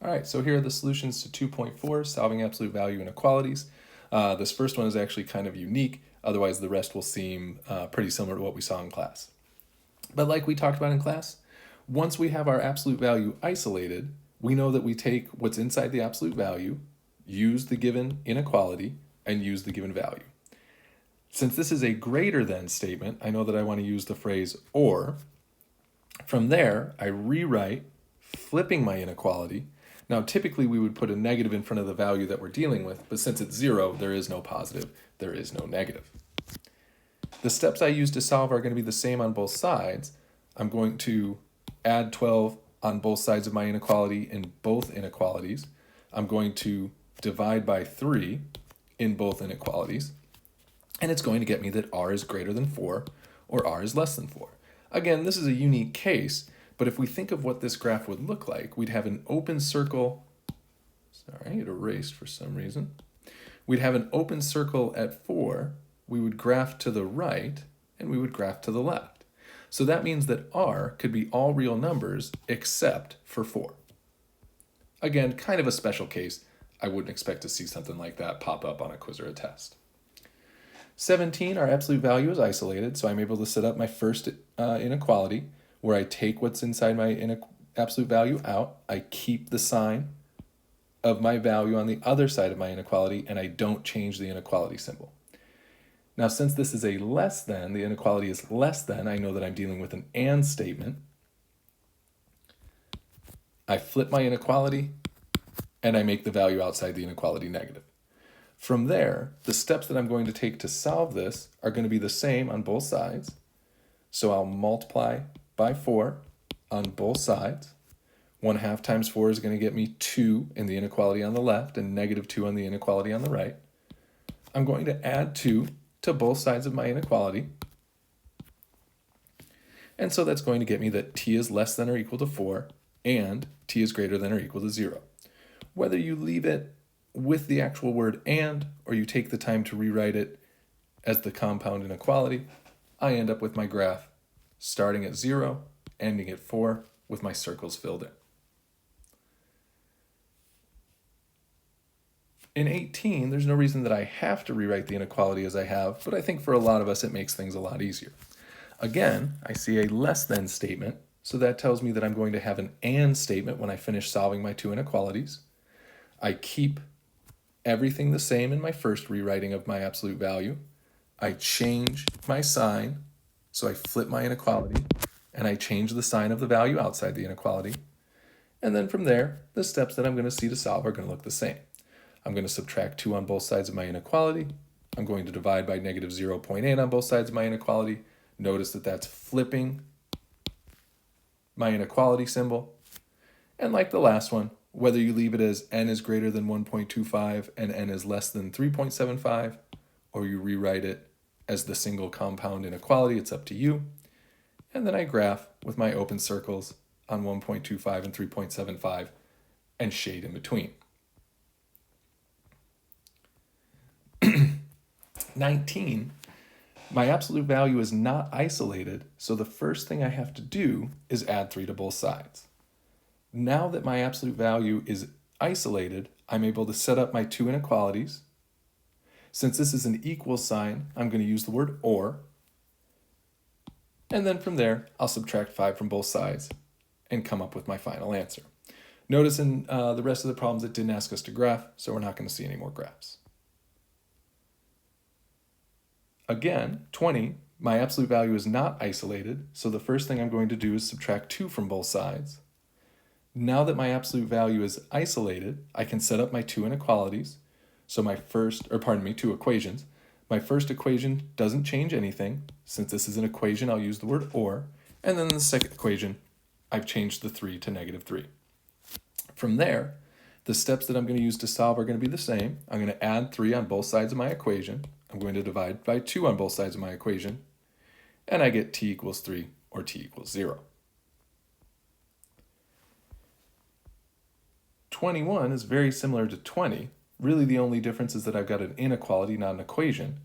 All right, so here are the solutions to 2.4, solving absolute value inequalities. This first one is actually kind of unique, otherwise the rest will seem pretty similar to what we saw in class. But like we talked about in class, once we have our absolute value isolated, we know that we take what's inside the absolute value, use the given inequality, and use the given value. Since this is a greater than statement, I know that I want to use the phrase or. From there, I rewrite, flipping my inequality. Now, typically we would put a negative in front of the value that we're dealing with, but since it's 0, there is no positive, there is no negative. The steps I use to solve are going to be the same on both sides. I'm going to add 12 on both sides of my inequality in both inequalities. I'm going to divide by 3 in both inequalities. And it's going to get me that r is greater than 4 or r is less than 4. Again, this is a unique case, but if we think of what this graph would look like, we'd have an open circle. Sorry, it erased for some reason. We'd have an open circle at 4. We would graph to the right, and we would graph to the left. So that means that r could be all real numbers except for 4. Again, kind of a special case. I wouldn't expect to see something like that pop up on a quiz or a test. 17, our absolute value is isolated, so I'm able to set up my first inequality where I take what's inside my absolute value out, I keep the sign of my value on the other side of my inequality, and I don't change the inequality symbol. Now, since this is a less than, the inequality is less than, I know that I'm dealing with an and statement. I flip my inequality, and I make the value outside the inequality negative. From there, the steps that I'm going to take to solve this are going to be the same on both sides. So I'll multiply by 4 on both sides. 1/2 times 4 is going to get me 2 in the inequality on the left and negative 2 on the inequality on the right. I'm going to add 2 to both sides of my inequality. And so that's going to get me that t is less than or equal to 4 and t is greater than or equal to 0. Whether you leave it with the actual word and, or you take the time to rewrite it as the compound inequality, I end up with my graph starting at 0, ending at 4, with my circles filled in. In 18, there's no reason that I have to rewrite the inequality as I have, but I think for a lot of us it makes things a lot easier. Again, I see a less than statement, so that tells me that I'm going to have an and statement when I finish solving my two inequalities. I keep everything the same in my first rewriting of my absolute value. I change my sign, so I flip my inequality, and I change the sign of the value outside the inequality. And then from there, the steps that I'm going to see to solve are going to look the same. I'm going to subtract 2 on both sides of my inequality. I'm going to divide by negative 0.8 on both sides of my inequality. Notice that that's flipping my inequality symbol. And like the last one, whether you leave it as n is greater than 1.25 and n is less than 3.75, or you rewrite it as the single compound inequality, it's up to you. And then I graph with my open circles on 1.25 and 3.75 and shade in between. 19, my absolute value is not isolated, so the first thing I have to do is add 3 to both sides. Now that my absolute value is isolated, I'm able to set up my two inequalities. Since this is an equal sign, I'm going to use the word or. And then from there, I'll subtract 5 from both sides and come up with my final answer. Notice in the rest of the problems it didn't ask us to graph, so we're not going to see any more graphs. Again, 20, my absolute value is not isolated, so the first thing I'm going to do is subtract 2 from both sides. Now that my absolute value is isolated, I can set up my two inequalities. So two equations. My first equation doesn't change anything. Since this is an equation, I'll use the word or. And then the second equation, I've changed the 3 to negative 3. From there, the steps that I'm going to use to solve are going to be the same. I'm going to add 3 on both sides of my equation. I'm going to divide by 2 on both sides of my equation. And I get t equals 3 or t equals 0. 21 is very similar to 20. Really, the only difference is that I've got an inequality, not an equation.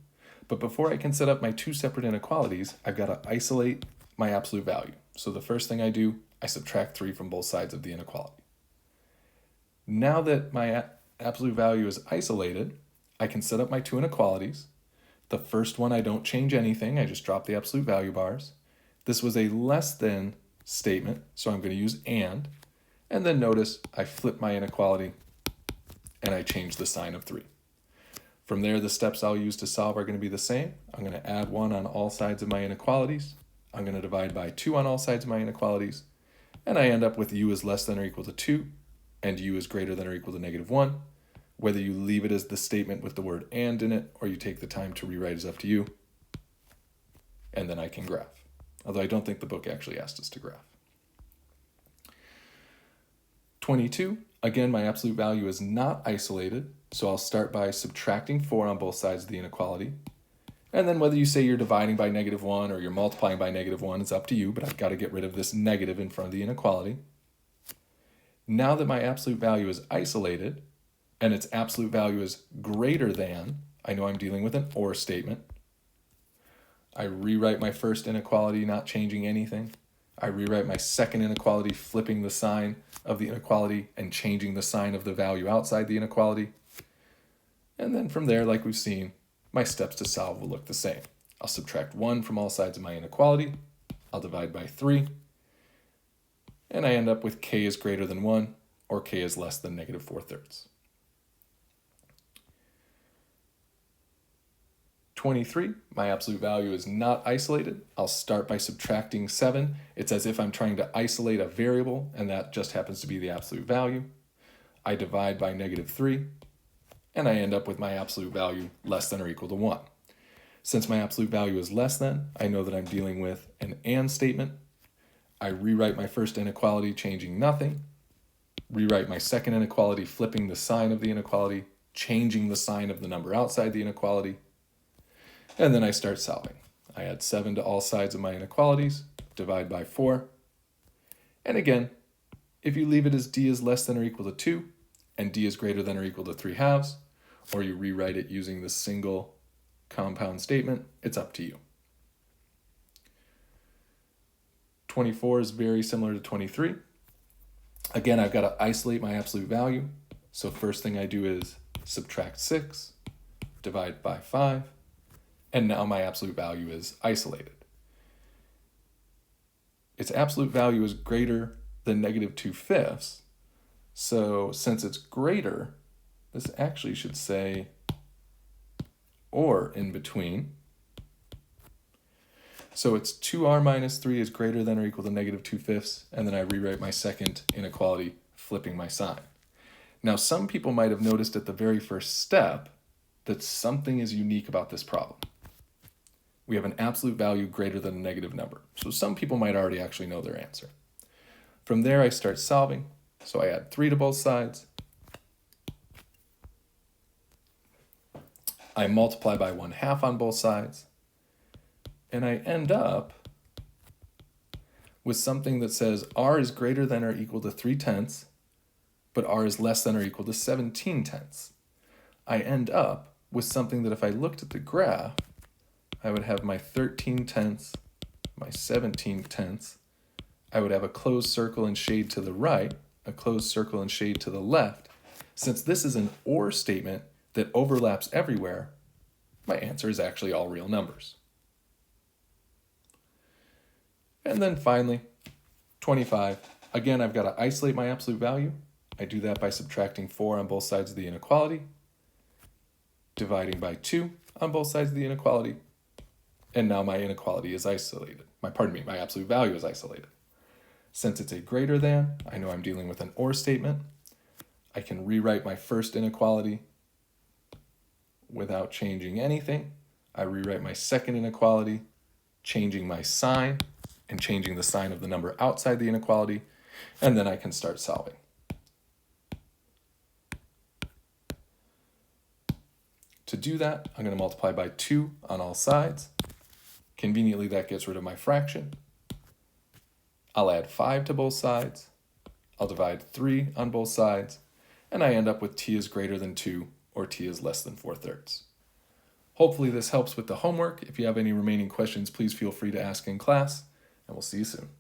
But before I can set up my two separate inequalities, I've got to isolate my absolute value. So the first thing I do, I subtract 3 from both sides of the inequality. Now that my absolute value is isolated, I can set up my two inequalities. The first one, I don't change anything. I just drop the absolute value bars. This was a less than statement, so I'm going to use and. And then notice I flip my inequality and I change the sign of 3. From there, the steps I'll use to solve are going to be the same. I'm going to add 1 on all sides of my inequalities. I'm going to divide by 2 on all sides of my inequalities. And I end up with u is less than or equal to 2 and u is greater than or equal to -1. Whether you leave it as the statement with the word and in it or you take the time to rewrite is up to you. And then I can graph. Although I don't think the book actually asked us to graph. 22, again, my absolute value is not isolated, so I'll start by subtracting 4 on both sides of the inequality. And then whether you say you're dividing by -1 or you're multiplying by -1, it's up to you, but I've got to get rid of this negative in front of the inequality. Now that my absolute value is isolated, and its absolute value is greater than, I know I'm dealing with an or statement. I rewrite my first inequality, not changing anything. I rewrite my second inequality, flipping the sign of the inequality and changing the sign of the value outside the inequality. And then from there, like we've seen, my steps to solve will look the same. I'll subtract 1 from all sides of my inequality. I'll divide by 3. And I end up with k is greater than 1 or k is less than -4/3. 23, my absolute value is not isolated. I'll start by subtracting 7. It's as if I'm trying to isolate a variable, and that just happens to be the absolute value. I divide by -3, and I end up with my absolute value less than or equal to 1. Since my absolute value is less than, I know that I'm dealing with an and statement. I rewrite my first inequality, changing nothing. Rewrite my second inequality, flipping the sign of the inequality, changing the sign of the number outside the inequality. And then I start solving. I add 7 to all sides of my inequalities, divide by 4. And again, if you leave it as d is less than or equal to 2, and d is greater than or equal to 3/2, or you rewrite it using the single compound statement, it's up to you. 24 is very similar to 23. Again, I've got to isolate my absolute value. So first thing I do is subtract 6, divide by 5, and now my absolute value is isolated. Its absolute value is greater than -2/5. So since it's greater, this actually should say or in between. So it's 2r minus 3 is greater than or equal to -2/5, and then I rewrite my second inequality, flipping my sign. Now, some people might have noticed at the very first step that something is unique about this problem. We have an absolute value greater than a negative number. So some people might already actually know their answer. From there, I start solving. So I add 3 to both sides. I multiply by 1/2 on both sides. And I end up with something that says r is greater than or equal to 3/10, but r is less than or equal to 17/10. I end up with something that if I looked at the graph, I would have my 13/10, my 17/10. I would have a closed circle and shade to the right, a closed circle and shade to the left. Since this is an or statement that overlaps everywhere, my answer is actually all real numbers. And then finally, 25. Again, I've got to isolate my absolute value. I do that by subtracting 4 on both sides of the inequality, dividing by 2 on both sides of the inequality, and now my inequality is isolated. My absolute value is isolated. Since it's a greater than, I know I'm dealing with an or statement. I can rewrite my first inequality without changing anything. I rewrite my second inequality, changing my sign and changing the sign of the number outside the inequality, and then I can start solving. To do that, I'm going to multiply by 2 on all sides. Conveniently, that gets rid of my fraction. I'll add 5 to both sides. I'll divide 3 on both sides, and I end up with t is greater than 2 or t is less than 4/3. Hopefully this helps with the homework. If you have any remaining questions, please feel free to ask in class, and we'll see you soon.